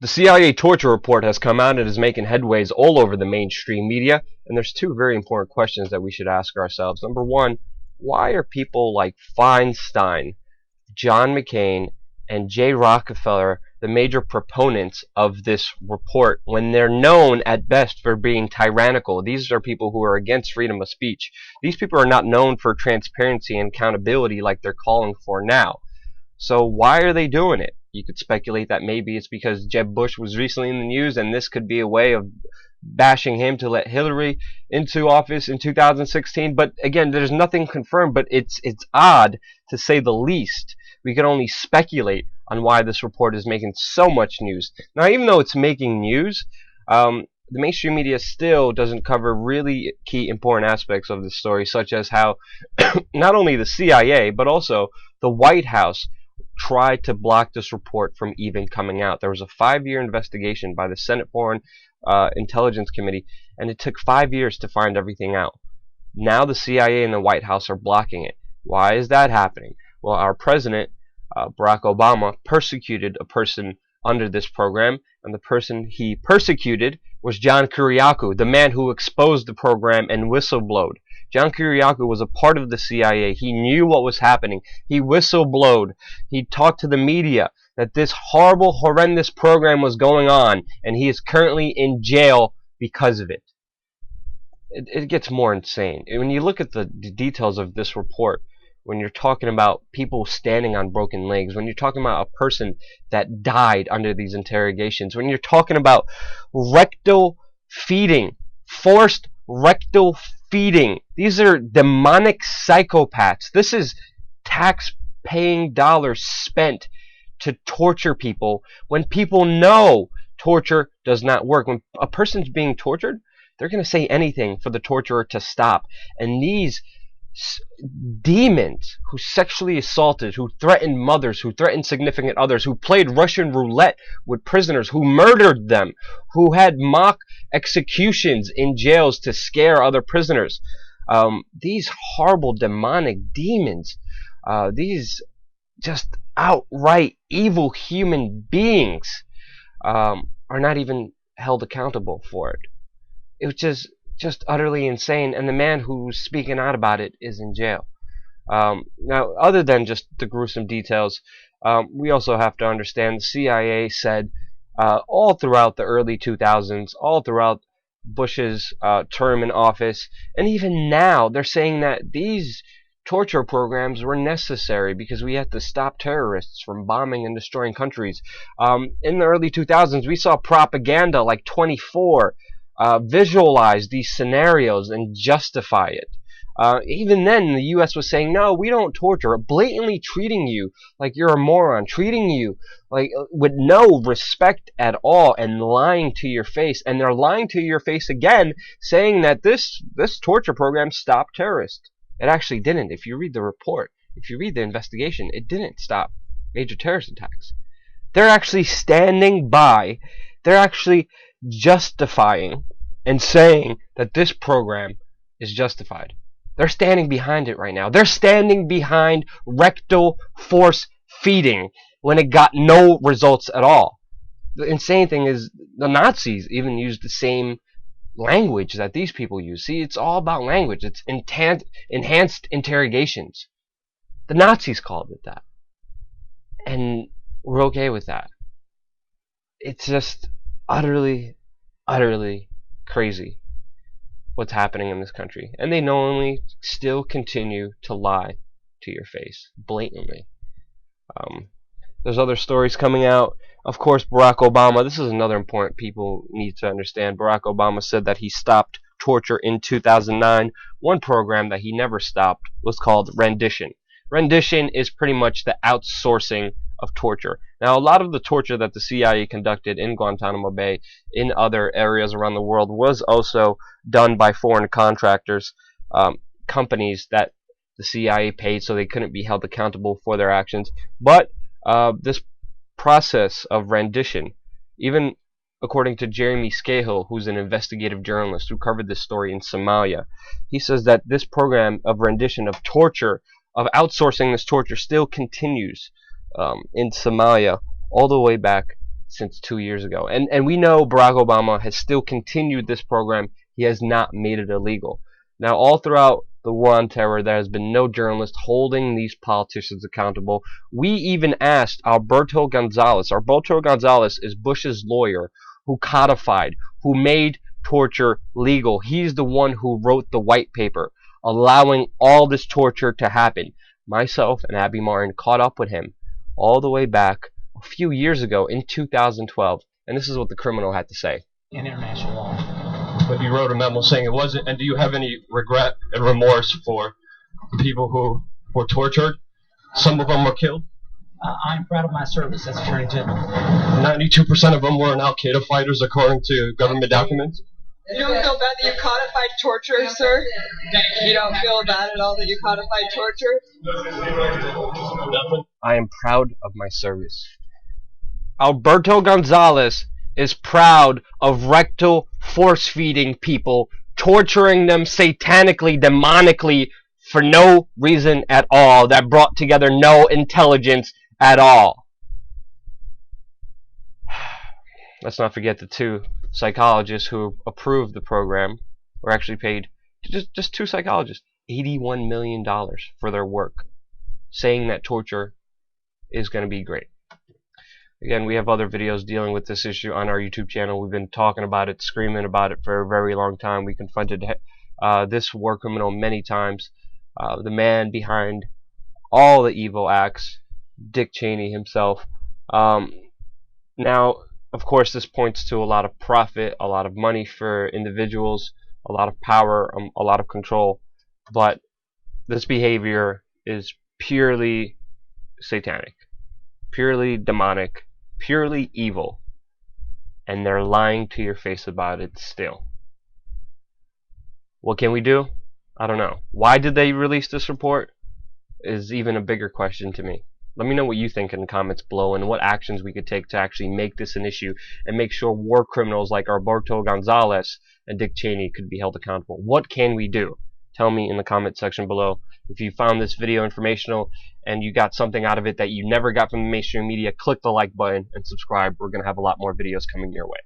The CIA torture report has come out and is making headways all over the mainstream media, and there's two very important questions that we should ask ourselves. Number one, why are people like Feinstein, John McCain, and Jay Rockefeller the major proponents of this report when they're known at best for being tyrannical? These are people who are against freedom of speech. These people are not known for transparency and accountability like they're calling for now. So why are they doing it? You could speculate that maybe it's because Jeb Bush was recently in the news and this could be a way of bashing him to let Hillary into office in 2016. But again, there's nothing confirmed, but it's odd to say the least. We can only speculate on why this report is making so much news. Now, even though it's making news, the mainstream media still doesn't cover really key important aspects of this story, such as how not only the CIA, but also the White House tried to block this report from even coming out. There was a 5-year investigation by the Senate Foreign Intelligence Committee, and it took 5 years to find everything out. Now the CIA and the White House are blocking it. Why is that happening? Well, our president, Barack Obama, persecuted a person under this program, and the person he persecuted was John Kiriakou, the man who exposed the program and whistleblowed. John Kiriakou was a part of the CIA. He knew what was happening. He whistleblowed. He talked to the media that this horrible, horrendous program was going on, and he is currently in jail because of it. It gets more insane. When you look at the details of this report, when you're talking about people standing on broken legs, when you're talking about a person that died under these interrogations, when you're talking about rectal feeding, forced rectal feeding, these are demonic psychopaths. This is tax-paying dollars spent to torture people when people know torture does not work. When a person's being tortured, they're going to say anything for the torturer to stop. And these demons who sexually assaulted, who threatened mothers, who threatened significant others, who played Russian roulette with prisoners, who murdered them, who had mock executions in jails to scare other prisoners. These horrible demonic demons, these just outright evil human beings are not even held accountable for it. It was just utterly insane, and the man who's speaking out about it is in jail. Now, other than just the gruesome details, we also have to understand the CIA said all throughout the early 2000s, all throughout Bush's term in office, and even now, they're saying that these torture programs were necessary because we had to stop terrorists from bombing and destroying countries. In the early 2000s, we saw propaganda like 24 visualize these scenarios and justify it. Even then, the U.S. was saying, no, we don't torture, blatantly treating you like you're a moron, treating you like with no respect at all, and lying to your face. And they're lying to your face again, saying that this torture program stopped terrorists. It actually didn't. If you read the report, if you read the investigation, it didn't stop major terrorist attacks. They're actually standing by. They're actually justifying and saying that this program is justified. They're standing behind it right now. They're standing behind rectal force feeding when it got no results at all. The insane thing is the Nazis even used the same language that these people use. See, it's all about language. It's enhanced interrogations. The Nazis called it that. And we're okay with that. It's just utterly crazy what's happening in this country. And they knowingly still continue to lie to your face, blatantly. There's other stories coming out. Of course, Barack Obama, this is another important people need to understand. Barack Obama said that he stopped torture in 2009. One program that he never stopped was called rendition. Rendition is pretty much the outsourcing of torture. Now, a lot of the torture that the CIA conducted in Guantanamo Bay, in other areas around the world, was also done by foreign contractors, companies that the CIA paid so they couldn't be held accountable for their actions. But this process of rendition, even according to Jeremy Scahill, who's an investigative journalist who covered this story in Somalia, he says that this program of rendition, of torture, of outsourcing this torture still continues in Somalia all the way back since 2 years ago. And we know Barack Obama has still continued this program. He has not made it illegal. Now, all throughout the war on terror, there has been no journalist holding these politicians accountable. We even asked Alberto Gonzales. Alberto Gonzales is Bush's lawyer who codified, who made torture legal. He's the one who wrote the white paper allowing all this torture to happen. Myself and Abby Martin caught up with him all the way back a few years ago in 2012, and this is what the criminal had to say. In international law. But you wrote a memo saying it wasn't, and do you have any regret and remorse for the people who were tortured? Some of them were killed. I'm proud of my service as Attorney General. 92% of them were Al-Qaeda fighters according to government documents. You don't feel bad that you codified torture, sir? You don't feel bad at all that you codified torture? I am proud of my service. Alberto Gonzales is proud of rectal force-feeding people, torturing them satanically, demonically, for no reason at all, that brought together no intelligence at all. Let's not forget the two psychologists who approved the program were actually paid, just two psychologists, $81 million for their work, saying that torture is going to be great. Again, we have other videos dealing with this issue on our YouTube channel. We've been talking about it, screaming about it for a very long time. We confronted this war criminal many times. The man behind all the evil acts, Dick Cheney himself. Now, of course, this points to a lot of profit, a lot of money for individuals, a lot of power, a lot of control. But this behavior is purely satanic, purely demonic, purely evil. And they're lying to your face about it still. What can we do? I don't know. Why did they release this report is even a bigger question to me. Let me know what you think in the comments below and what actions we could take to actually make this an issue and make sure war criminals like Alberto Gonzales and Dick Cheney could be held accountable. What can we do? Tell me in the comment section below. If you found this video informational and you got something out of it that you never got from the mainstream media, click the like button and subscribe. We're going to have a lot more videos coming your way.